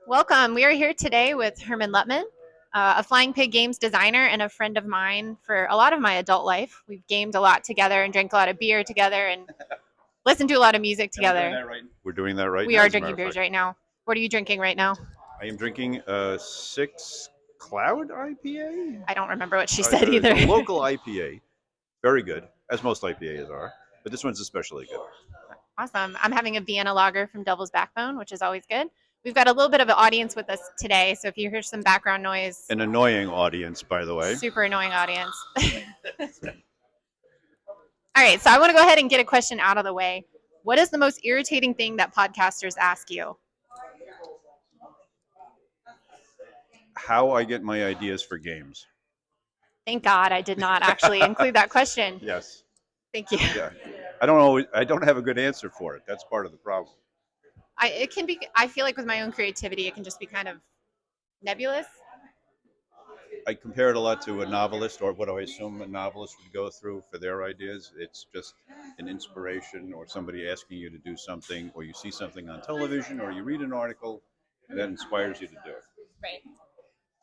Welcome. We are here today with Hermann Luttmann, a Flying Pig Games designer and a friend of mine for a lot of my adult life. We've gamed a lot together and drank a lot of beer together and listened to a lot of music together. We're doing that right We now. are As a matter drinking of beers fact. right now. What are you drinking right now? I am drinking a Six Cloud IPA. I don't remember what she said It's either. a local IPA, very good, as most IPAs are, but this one's especially good. Awesome. I'm having a Vienna lager from Devil's Backbone, which is always good. We've got a little bit of an audience with us today, so if you hear some background noise, An annoying audience, by the way. super annoying audience. All right, so I want to go ahead and get a question out of the way. What is the most irritating thing that podcasters ask you? How I get my ideas for games. Thank God I did not actually include that question. Yes. Thank you. Yeah. I don't have a good answer for it. That's part of the problem. I feel like with my own creativity, it can just be kind of nebulous. I compare it a lot to a novelist, or what I assume a novelist would go through for their ideas. It's just an inspiration, or somebody asking you to do something, or you see something on television, or you read an article, and that inspires you to do it. Right.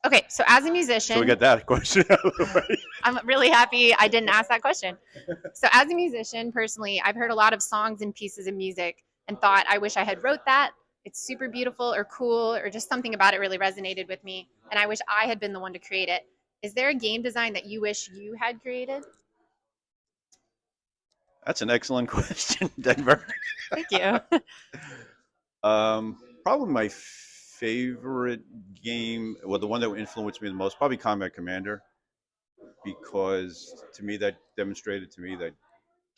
Okay, so as a musician, So we got that question out of the way. I'm really happy I didn't ask that question. So as a musician, personally, I've heard a lot of songs and pieces of music and thought, I wish I had wrote that. It's super beautiful or cool or just something about it really resonated with me. And I wish I had been the one to create it. Is there a game design that you wish you had created? That's an excellent question, Denver. Thank you. Probably my favorite game, well, the one that influenced me the most, probably Combat Commander, because to me that demonstrated to me that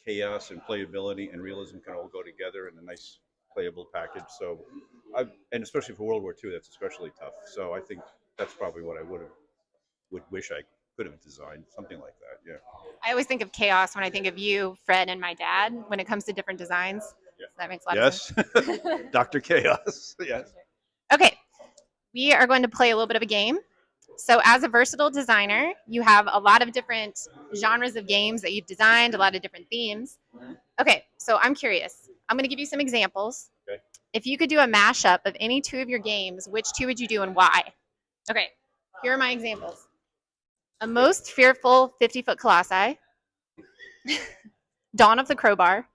chaos and playability and realism can all go together in a nice playable package. So, and especially for World War II, that's especially tough. So I think that's probably what I would wish I could have designed, something like that. Yeah. I always think of chaos when I think of you, Fred, and my dad when it comes to different designs. Yeah. So that makes a lot of sense. Yes. Dr. Chaos. Yes. Okay, we are going to play a little bit of a game. So, as a versatile designer, you have a lot of different genres of games that you've designed, a lot of different themes. Okay, so I'm curious. I'm going to give you some examples. Okay. If you could do a mashup of any two of your games, which two would you do and why? Okay, here are my examples: A Most Fearful 50-Foot Colossi, Dawn of the Crowbar,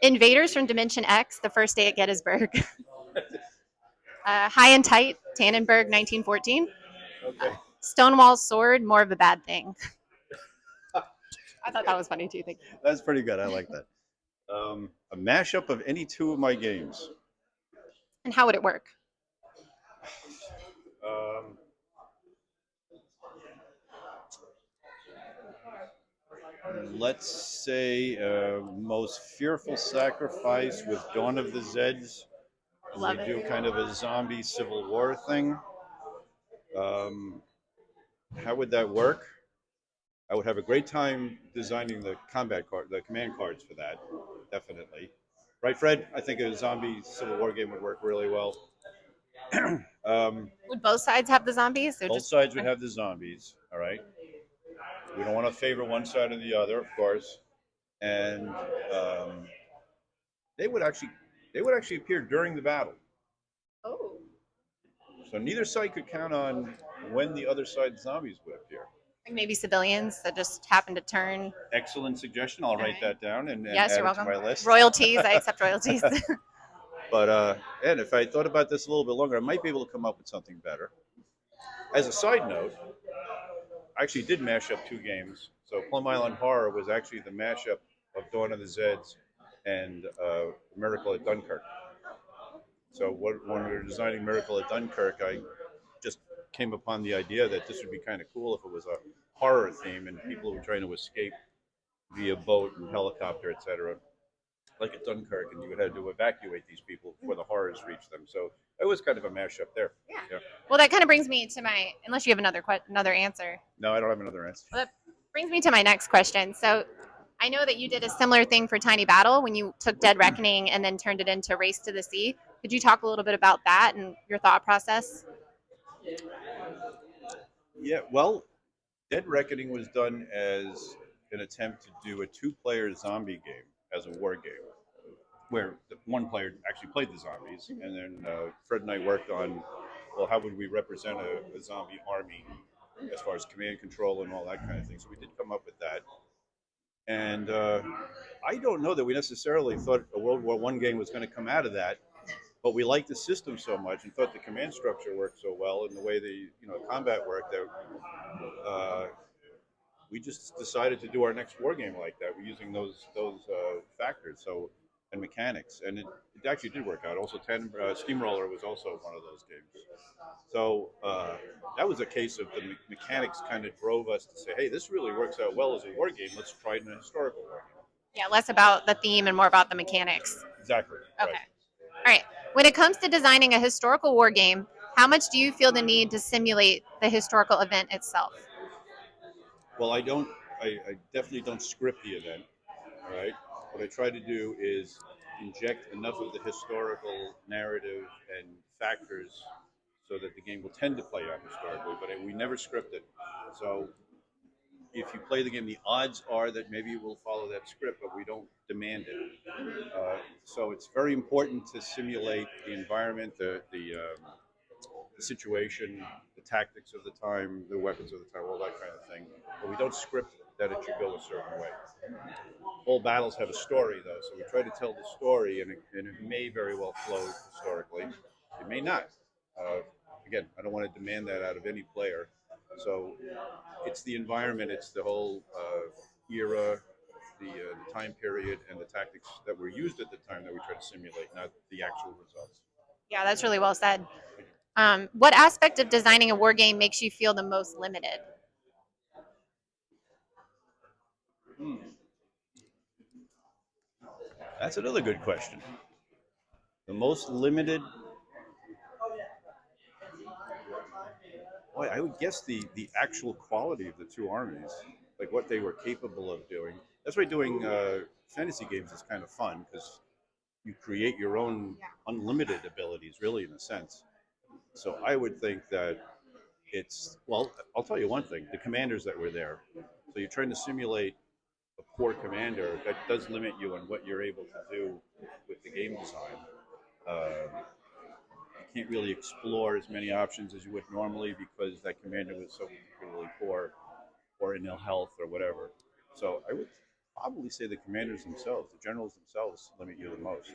Invaders from Dimension X, The First Day at Gettysburg, High and Tight, Tannenberg, 1914. Okay. Stonewall's Sword, More of a Bad Thing. I thought that was funny too. Thank you. That's pretty good. I like that. A mashup of any two of my games. And how would it work? Um, let's say Most Fearful Sacrifice with Dawn of the Zeds. Love We it. do kind of a zombie Civil War thing. How would that work? I would have a great time designing the the command cards for that. Definitely, right, Fred? I think a zombie Civil War game would work really well. Would both sides have the zombies? So Both sides would have the zombies. All right. We don't want to favor one side or the other, of course, and they would actually appear during the battle. Oh. So neither side could count on when the other side's zombies would appear. Like maybe civilians that just happen to turn. Excellent suggestion. I'll write that down and Yes, add you're it to welcome. my list. Royalties. I accept royalties. But and if I thought about this a little bit longer, I might be able to come up with something better. As a side note, I actually did mash up two games. So Plum Island Horror was actually the mashup of Dawn of the Zeds and Miracle at Dunkirk. So when we were designing Miracle at Dunkirk, I just came upon the idea that this would be kind of cool if it was a horror theme and people who were trying to escape via boat and helicopter, etc., like at Dunkirk, and you had to evacuate these people before the horrors reached them. So it was kind of a mashup there. Yeah. Well, that kind of brings me to my. Unless you have another answer. No, I don't have another answer. Well, that brings me to my next question. So, I know that you did a similar thing for Tiny Battle when you took Dead Reckoning and then turned it into Race to the Sea. Could you talk a little bit about that and your thought process? Yeah, well, Dead Reckoning was done as an attempt to do a two-player zombie game as a war game. where one player actually played the zombies, and then Fred and I worked on, well, how would we represent a zombie army as far as command control and all that kind of thing. So we did come up with that, and I don't know that we necessarily thought a World War I game was going to come out of that, but we liked the system so much and thought the command structure worked so well and the way the combat worked that we just decided to do our next war game like that. We're using those factors and mechanics, and it actually did work out. Also, Steamroller was also one of those games. So that was a case of the mechanics kind of drove us to say, hey, this really works out well as a war game. Let's try it in a historical war game. Yeah, less about the theme and more about the mechanics. Exactly. Okay. Right. All right. When it comes to designing a historical war game, how much do you feel the need to simulate the historical event itself? Well, I definitely don't script the event. All right. What I try to do is inject enough of the historical narrative and factors so that the game will tend to play out historically, but we never script it. So if you play the game, the odds are that maybe you will follow that script, but we don't demand it. So it's very important to simulate the environment, the situation, the tactics of the time, the weapons of the time, all that kind of thing. But we don't script that it should go a certain way. All battles have a story, though, so we try to tell the story, and it may very well flow historically. It may not. Again, I don't want to demand that out of any player. So it's the environment, it's the whole era, the time period, and the tactics that were used at the time that we try to simulate, not the actual results. Yeah, that's really well said. What aspect of designing a war game makes you feel the most limited? That's another good question. The most limited, boy, I would guess the actual quality of the two armies, like what they were capable of doing. That's why doing fantasy games is kind of fun because you create your own unlimited abilities, really, in a sense. So I would think that well, I'll tell you one thing: the commanders that were there. So you're trying to simulate a poor commander, that does limit you on what you're able to do with the game design. You can't really explore as many options as you would normally because that commander was so particularly poor or in ill health or whatever. So I would probably say the commanders themselves, the generals themselves, limit you the most.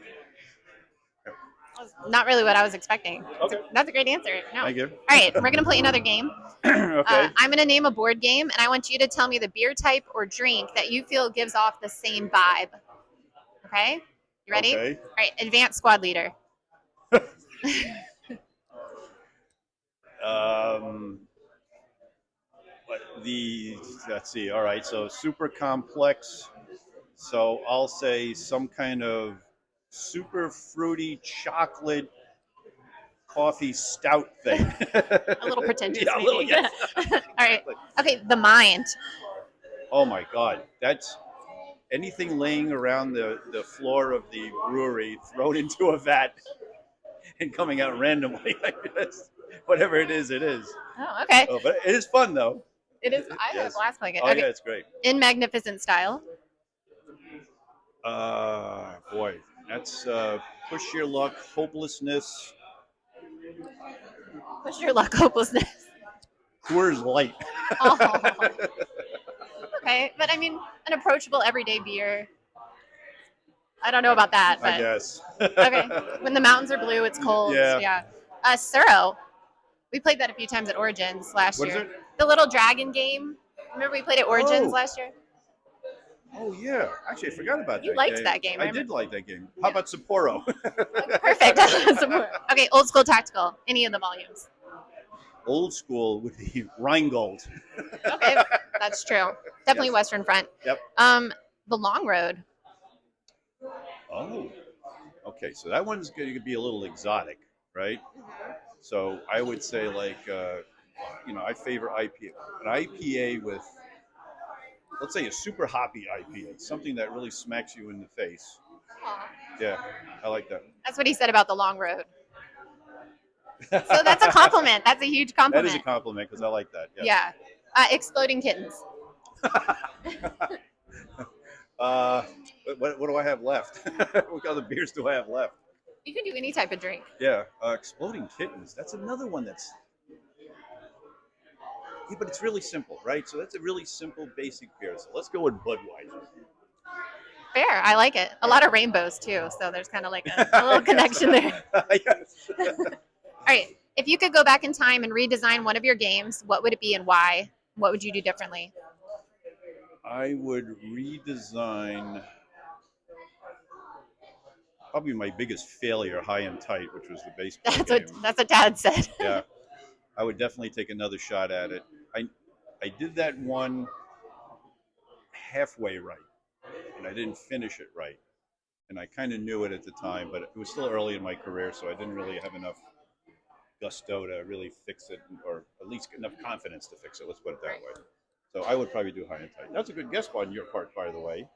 Not really what I was expecting. Okay. That's a great answer. No. Thank you. All right, we're going to play another game. Okay. I'm going to name a board game, and I want you to tell me the beer type or drink that you feel gives off the same vibe. Okay? You ready? Okay. All right, advanced squad leader. Let's see. All right. So super complex. So I'll say some kind of super fruity chocolate coffee stout thing. A little pretentious, Yeah, a maybe. little, yes. All right. Okay, the mind. Oh my God. That's anything laying around the floor of the brewery thrown into a vat and coming out randomly. I guess. Whatever it is, it is. Oh, okay. Oh, but it is fun, though. It is. I had a Yes. blast playing it. Oh, Okay. yeah, it's great. In magnificent style. Boy, that's push your luck, hopelessness, Push your luck, hopelessness. Coors Light. Oh. Okay, but I mean, an approachable everyday beer. I don't know about that, but I guess. okay. When the mountains are blue, it's cold. Yeah. Suro. We played that a few times at Origins last What is year. it? The little dragon game. Remember we played at Origins Oh. last year? Oh yeah, actually I forgot about You that. liked game. that game, I right? did like that game. How about Sapporo? Perfect. Okay, old school tactical. Any of the volumes. Old school would be Rheingold. Okay, that's true. Definitely Yes. Western Front. Yep. The long road. Oh. Okay, so that one's going to be a little exotic, right? So I would say I favor IPA. An IPA with, let's say, a super hoppy IPA, something that really smacks you in the face. Yeah, I like that. That's what he said about the long road. So that's a compliment. That's a huge That compliment. is a compliment because I like that. Yes. Yeah. Exploding kittens. Uh, what do I have left? What other beers do I have left? You can do any type of drink. Yeah, Exploding Kittens. That's another one that's, yeah, but it's really simple, right? So that's a really simple, basic beer. So let's go with Budweiser. Fair. I like it. A lot of rainbows too. So there's kind of like a little connection there. Yes. All right. If you could go back in time and redesign one of your games, what would it be and why? What would you do differently? I would redesign probably my biggest failure, High and Tight, which was the baseball game. That's what Dad said. Yeah, I would definitely take another shot at it. I did that one halfway right, and I didn't finish it right. And I kind of knew it at the time, but it was still early in my career, so I didn't really have enough gusto to really fix it, or at least enough confidence to fix it. Let's put it that way. So I would probably do High and Tight. That's a good guess on your part, by the way.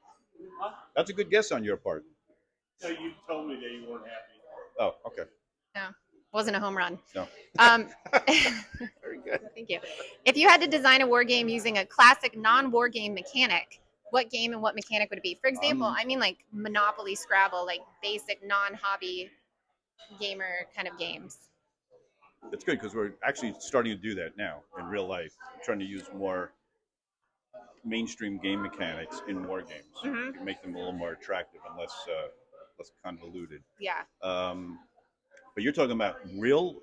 That's a good guess on your part. No, you told me that you weren't happy. Oh, okay. No, wasn't a home run. No. Very good. Thank you. If you had to design a war game using a classic non-war game mechanic, what game and what mechanic would it be? For example, I mean like Monopoly, Scrabble, like basic non-hobby gamer kind of games. That's good because we're actually starting to do that now in real life. We're trying to use more mainstream game mechanics in war games to make them a little more attractive and less convoluted. Yeah. But you're talking about real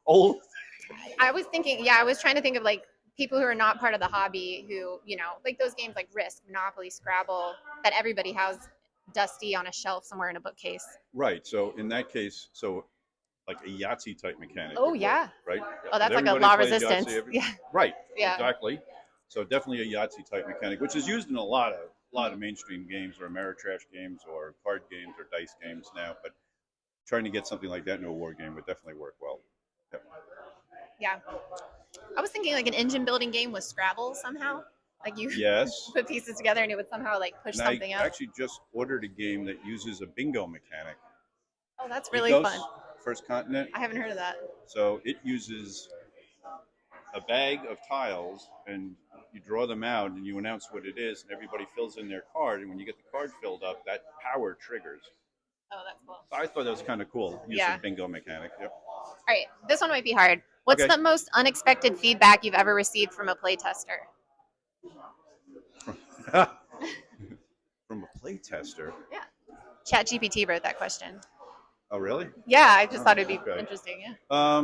old. I was thinking, I was trying to think of like people who are not part of the hobby who, like those games like Risk, Monopoly, Scrabble, that everybody has dusty on a shelf somewhere in a bookcase. Right. So in that case, like a Yahtzee type mechanic. Oh, yeah. Right. Oh, that's like a law resistance. Yeah. Right. Yeah. Exactly. So definitely a Yahtzee type mechanic, which is used in a lot of mainstream games or Ameritrash games or card games or dice games now. But trying to get something like that into a war game would definitely work well. Yep. Yeah. I was thinking like an engine building game with Scrabble somehow. Like you put pieces together and it would somehow like push something out. I actually just ordered a game that uses a bingo mechanic. Oh, that's really fun. First Continent. I haven't heard of that. So it uses a bag of tiles and you draw them out and you announce what it is and everybody fills in their card. And when you get the card filled up, that power triggers. Oh, that's cool. So I thought that was kind of cool. Use a bingo mechanic. Yep. All right. This one might be hard. What's the most unexpected feedback you've ever received from a playtester? From a playtester? Yeah. ChatGPT wrote that question. Oh, really? Yeah, I just thought it'd be interesting. Yeah.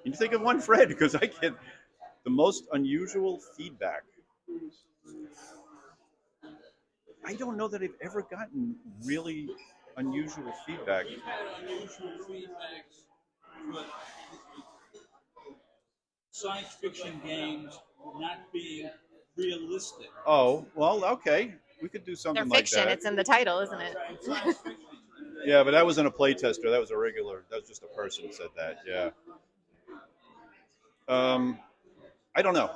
You think of one, Fred, because I get the most unusual feedback. I don't know that I've ever gotten really unusual feedback. We've had unusual feedback, but science fiction games not being realistic. Oh, well, okay. We could do something like that. They're fiction. It's in the title, isn't it? Yeah, but that wasn't a playtester. That was that was just a person who said that. Yeah. I don't know.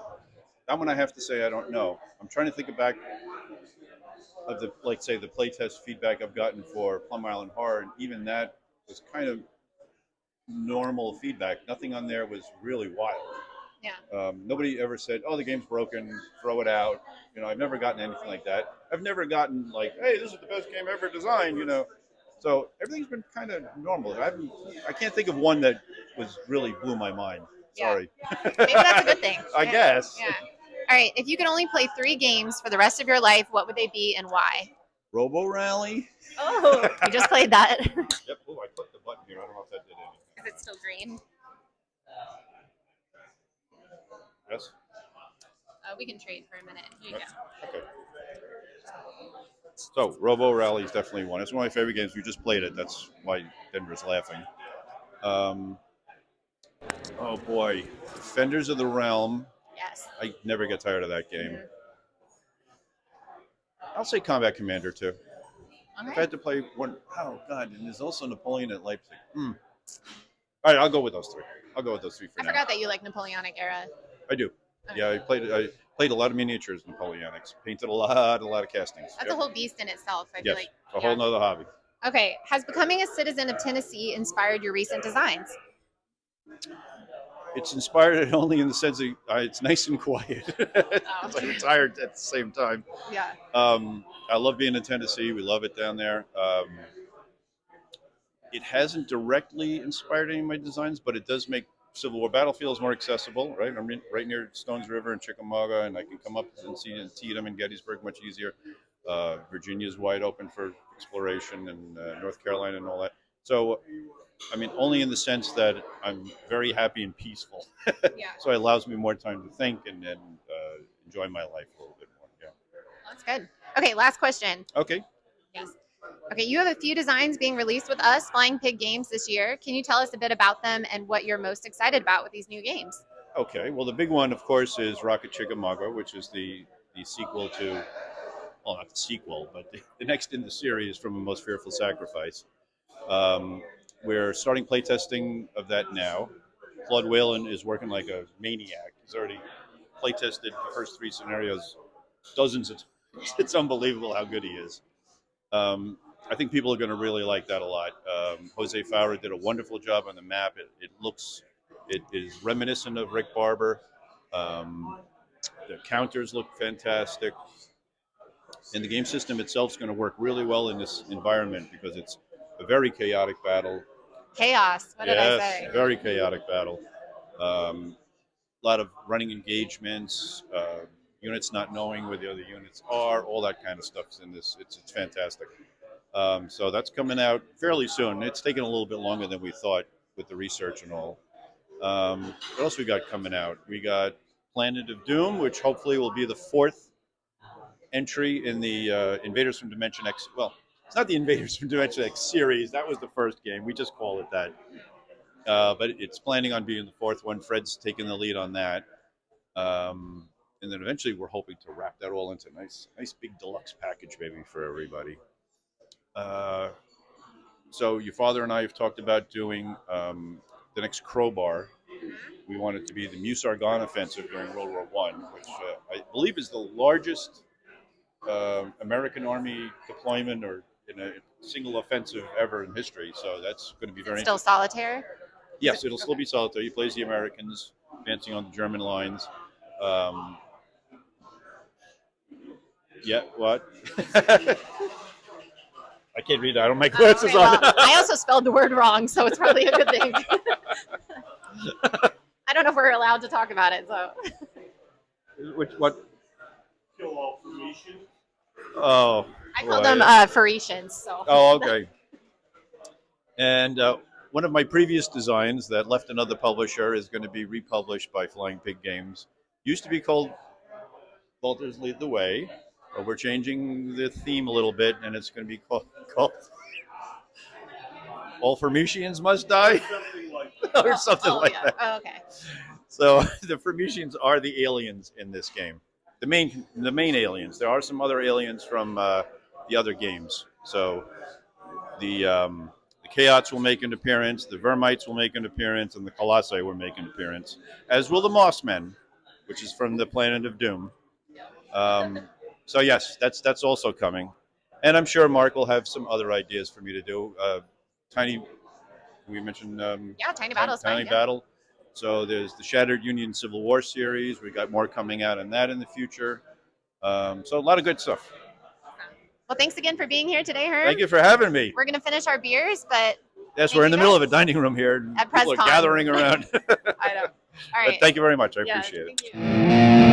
That one I have to say I don't know. I'm trying to think back of the playtest feedback I've gotten for Plum Island Horror, and even that was kind of normal feedback. Nothing on there was really wild. Yeah. Nobody ever said, "Oh, the game's broken, throw it out." I've never gotten anything like that. I've never gotten like, "Hey, this is the best game ever designed." So everything's been kind of normal. I can't think of one that was really blew my mind. Sorry. Maybe that's a good thing. I guess. Yeah. All right. If you could only play 3 games for the rest of your life, what would they be and why? Robo Rally. Oh, you just played that. Yep. Oh, I clicked the button here. I don't know if that did anything. Is it still green? Yes. We can trade for a minute. Here you go. Okay. So, Robo Rally is definitely one. It's one of my favorite games. We just played it. That's why Denver's laughing. Oh, boy. Defenders of the Realm. Yes. I never get tired of that game. I'll say Combat Commander, too. Okay. If I had to play one, oh, God. And there's also Napoleon at Leipzig. All right, I'll go with those 3. I'll go with those 3 for now. I forgot that you like Napoleonic era. I do. Okay. Yeah, I played a lot of miniatures Napoleonics. Painted a lot of castings. That's a whole beast in itself. I feel like a whole nother hobby. Okay, has becoming a citizen of Tennessee inspired your recent designs? It's inspired only in the sense that it's nice and quiet. Oh. But it's tired at the same time. Yeah. I love being in Tennessee. We love it down there. It hasn't directly inspired any of my designs, but it does make Civil War battlefields more accessible, right? I'm right near Stones River and Chickamauga, and I can come up and see Antietam and Gettysburg much easier. Virginia's wide open for exploration, and North Carolina and all that. So, I mean, only in the sense that I'm very happy and peaceful. Yeah. So it allows me more time to think and enjoy my life a little bit more. Yeah. That's good. Okay, last question. Okay. Yes. Okay, you have a few designs being released with us, Flying Pig Games, this year. Can you tell us a bit about them and what you're most excited about with these new games? Okay. Well, the big one, of course, is Rocket Chickamauga, which is the sequel to, well, not the sequel, but the next in the series from A Most Fearful Sacrifice. We're starting playtesting of that now. Claude Whalen is working like a maniac. He's already playtested the first 3 scenarios dozens of times. It's unbelievable how good he is. I think people are going to really like that a lot. Jose Fowler did a wonderful job on the map. It is reminiscent of Rick Barber. The counters look fantastic. And the game system itself is going to work really well in this environment because it's a very chaotic battle. Chaos. What did I say? Yes, very chaotic battle. A lot of running engagements, units not knowing where the other units are, all that kind of stuff's in this. It's fantastic. So that's coming out fairly soon. It's taken a little bit longer than we thought with the research and all. What else we got coming out? We got Planet of Doom, which hopefully will be the 4th entry in the Invaders from Dimension X. Well, it's not the Invaders from Dimension X series. That was the first game. We just call it that. But it's planning on being the 4th one. Fred's taking the lead on that. And then eventually we're hoping to wrap that all into a nice big deluxe package, maybe, for everybody. So your father and I have talked about doing the next Crowbar. We want it to be the Meuse-Argonne offensive during World War I, which I believe is the largest American Army deployment or in a single offensive ever in history. So that's going to be very Still solitaire? Yes, it'll still be solitaire. He plays the Americans advancing on the German lines. Yeah, what? I can't read that. I don't make glasses Okay, on. well, I also spelled the word wrong, so it's probably a good thing. I don't know if we're allowed to talk about it, so. What? Kill all formation. Oh. I call boy. them Phoenicians, so. Oh, okay. And one of my previous designs that left another publisher is going to be republished by Flying Pig Games. Used to be called Vultures Lead the Way, but we're changing the theme a little bit, and it's going to be called All Phoenicians Must Die, Something like that. or something like that. Oh, okay. So the Phoenicians are the aliens in this game. The main aliens. There are some other aliens from the other games. So the Chaots will make an appearance, the Vermites will make an appearance, and the Colossi will make an appearance, as will the Mossmen, which is from the Planet of Doom. So yes, that's also coming. And I'm sure Mark will have some other ideas for me to do. We mentioned Tiny Battle's fine. Tiny Battle. So there's the Shattered Union Civil War series. We got more coming out on that in the future. So a lot of good stuff. Well, thanks again for being here today, Herm. Thank you for having me. We're going to finish our beers, but Yes, we're in the middle of a dining room here. And At people are Prezcon. gathering around. I know. All right. But thank you very much. I Yeah, appreciate it. thank you.